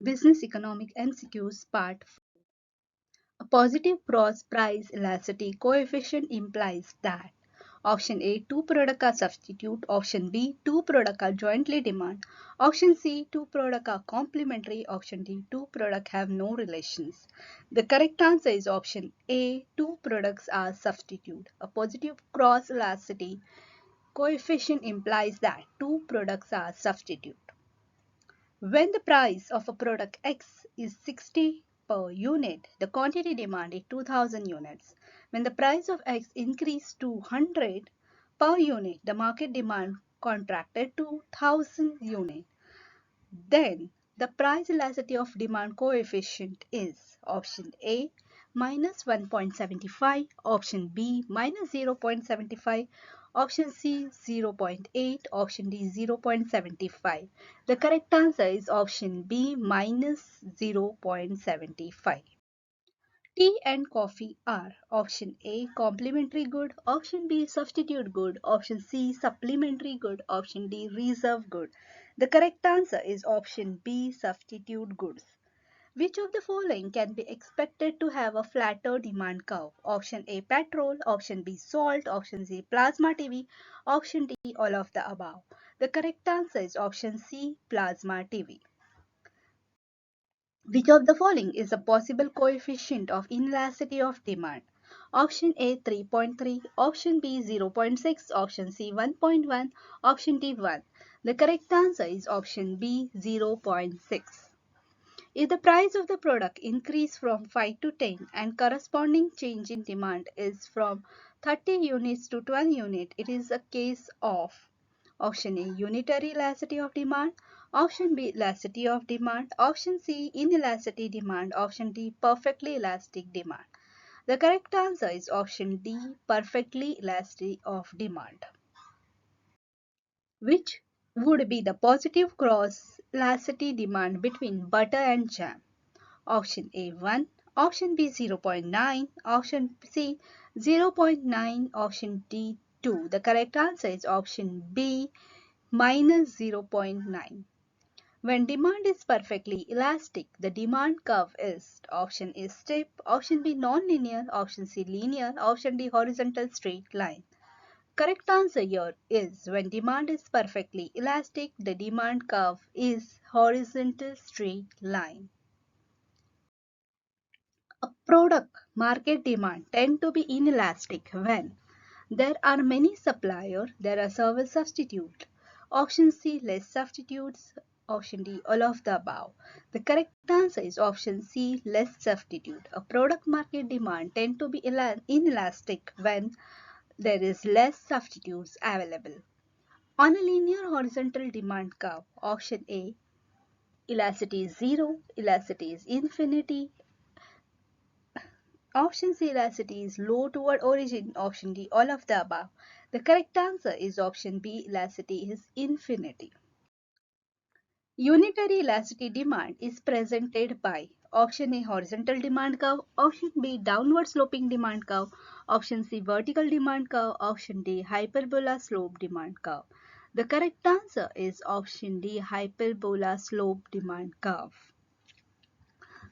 Business Economic MCQs Part 4. A positive cross price elasticity coefficient implies that option A, two products are substitute, option B, two products are jointly demand, option C, two products are complementary, option D, two products have no relations. The correct answer is option A, two products are substitute. A positive cross elasticity coefficient implies that two products are substitute. When the price of a product X is 60 per unit, the quantity demand is 2000 units. When the price of X increased to 100 per unit, the market demand contracted to 1000 units. Then the price elasticity of demand coefficient is option A minus 1.75, option B minus 0.75, option C 0.8, option D 0.75. The correct answer is option B minus 0.75. Tea and coffee are option A complementary good, option B substitute good, option C supplementary good, option D reserve good. The correct answer is option B substitute goods. Which of the following can be expected to have a flatter demand curve? Option A petrol, option B salt, option C plasma TV, option D all of the above. The correct answer is option C plasma TV. Which of the following is a possible coefficient of inelasticity of demand? Option A 3.3, option B 0.6, option C 1.1, option D 1. The correct answer is option B 0.6. If the price of the product increase from 5 to 10 and corresponding change in demand is from 30 units to 12 units, it is a case of option A unitary elasticity of demand, option B elasticity of demand, option C inelasticity demand, option D perfectly elastic demand. The correct answer is option D perfectly elastic of demand. Which would be the positive cross elasticity demand between butter and jam? Option A 1, option B 0.9, option C 0.9, option D 2. The correct answer is option B minus 0.9. When demand is perfectly elastic, the demand curve is option A steep, option B non-linear, option C linear, option D horizontal straight line. Correct answer here is when demand is perfectly elastic, the demand curve is horizontal straight line. A product market demand tend to be inelastic when there are many suppliers, there are several substitutes. Option C less substitutes, option D all of the above. The correct answer is option C less substitute. A product market demand tend to be inelastic when there is less substitutes available. On a linear horizontal demand curve, option A elasticity is 0, elasticity is infinity, option C elasticity is low toward origin, option D all of the above. The correct answer is option B elasticity is infinity. Unitary elasticity demand is presented by option A horizontal demand curve, option B downward sloping demand curve, option C vertical demand curve, option D hyperbola slope demand curve. The correct answer is option D hyperbola slope demand curve.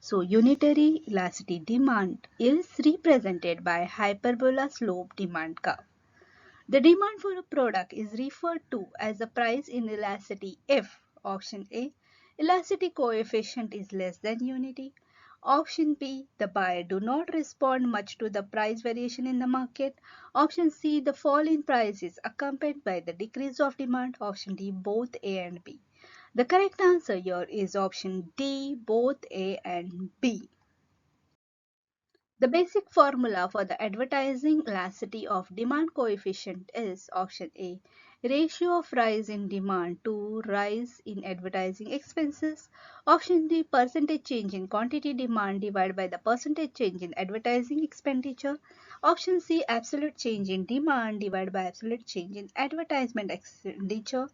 So unitary elasticity demand is represented by hyperbola slope demand curve. The demand for a product is referred to as the price inelasticity if option A elasticity coefficient is less than unity, option B the buyer do not respond much to the price variation in the market, option C the fall in price is accompanied by the decrease of demand, option D both A and B. The correct answer here is option D both A and B. The basic formula for the advertising elasticity of demand coefficient is option A. Ratio of rise in demand to rise in advertising expenses. Option D. Percentage change in quantity demand divided by the percentage change in advertising expenditure. Option C. Absolute change in demand divided by absolute change in advertisement expenditure.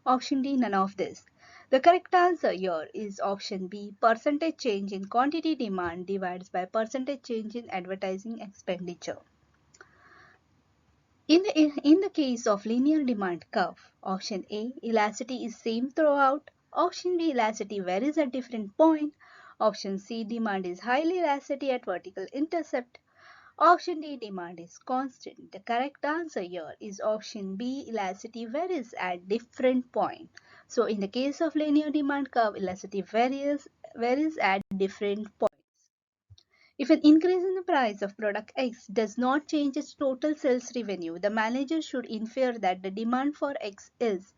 Option D. None of this. The correct answer here is option B. Percentage change in quantity demand divides by percentage change in advertising expenditure. In the case of linear demand curve, option A, elasticity is same throughout. Option B, elasticity varies at different point. Option C, demand is highly elastic at vertical intercept. Option D, demand is constant. The correct answer here is option B, elasticity varies at different point. So in the case of linear demand curve, elasticity varies at different points. If an increase in the price of product X does not change its total sales revenue, the manager should infer that the demand for X is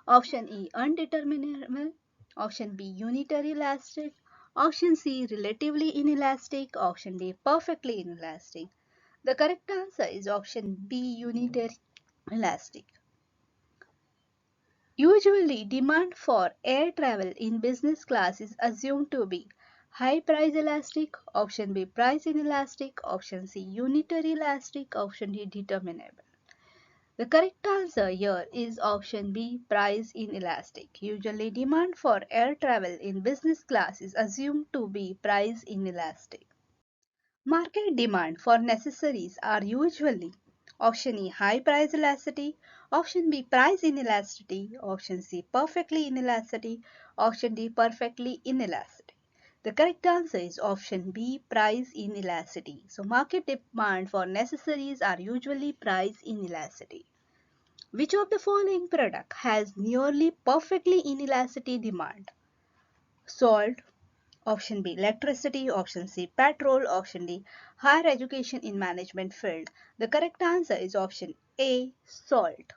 option E, undeterminable, option B, unitary elastic, option C, relatively inelastic, option D, perfectly inelastic. The correct answer is option B, unitary elastic. Usually, demand for air travel in business class is assumed to be high price elastic, option B, price inelastic, option C, unitary elastic, option D, determinable. The correct answer here is option B, price inelastic. Usually, demand for air travel in business class is assumed to be price inelastic. Market demand for necessaries are usually option E, high price elasticity, option B, price inelasticity, option C, perfectly inelasticity, option D, perfectly inelastic. The correct answer is option B, price inelasticity. So market demand for necessaries are usually price inelasticity. Which of the following product has nearly perfectly inelasticity demand? Salt, option B, electricity, option C, petrol, option D, higher education in management field. The correct answer is option A, salt.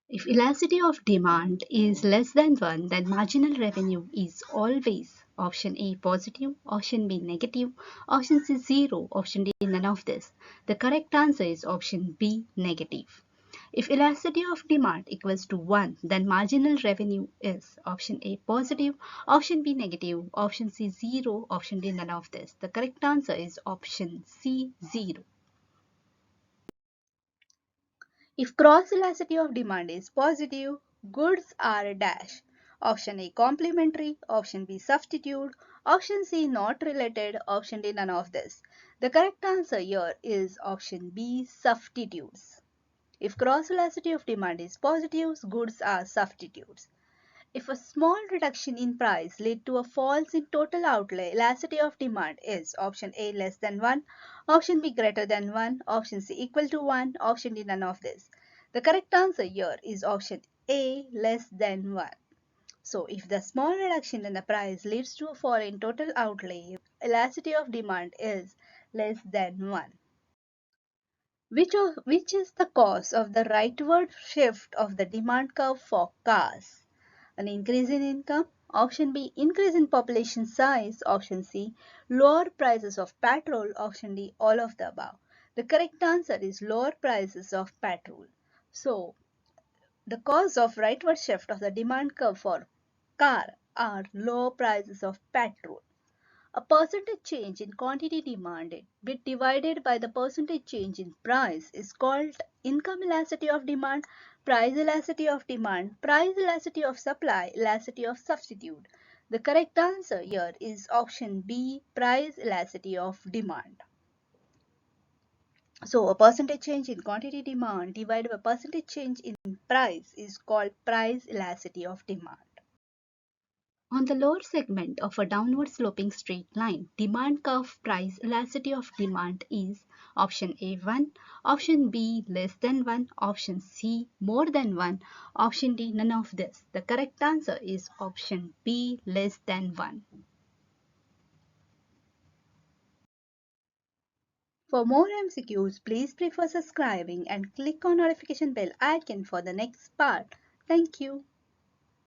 If elasticity of demand is less than 1, then marginal revenue is always option A, positive, option B, negative, option C, 0, option D, none of this. The correct answer is option B, negative. If elasticity of demand equals to 1, then marginal revenue is option A, positive, option B, negative, option C, 0, option D, none of this. The correct answer is option C, 0. If cross elasticity of demand is positive, goods are dash. Option A, complementary, option B, substitute, option C, not related, option D, none of this. The correct answer here is option B, substitutes. If cross elasticity of demand is positive, goods are substitutes. If a small reduction in price lead to a fall in total outlay, elasticity of demand is option A, less than 1, option B, greater than 1, option C, equal to 1, option D, none of this. The correct answer here is option A, less than 1. So if the small reduction in the price leads to a fall in total outlay, elasticity of demand is less than 1. Which is the cause of the rightward shift of the demand curve for cars? An increase in income, option B, increase in population size, option C, lower prices of petrol, option D, all of the above. The correct answer is lower prices of petrol. So, the cause of rightward shift of the demand curve for car are low prices of petrol. A percentage change in quantity demanded bit divided by the percentage change in price is called income elasticity of demand, price elasticity of demand, price elasticity of supply, elasticity of substitute. The correct answer here is option B, price elasticity of demand. So a percentage change in quantity demand divided by percentage change in price is called price elasticity of demand. On the lower segment of a downward sloping straight line, demand curve price elasticity of demand is option A 1, option B less than 1, option C more than 1, option D none of this. The correct answer is option B less than 1. For more MCQs, please prefer subscribing and click on notification bell icon for the next part. Thank you.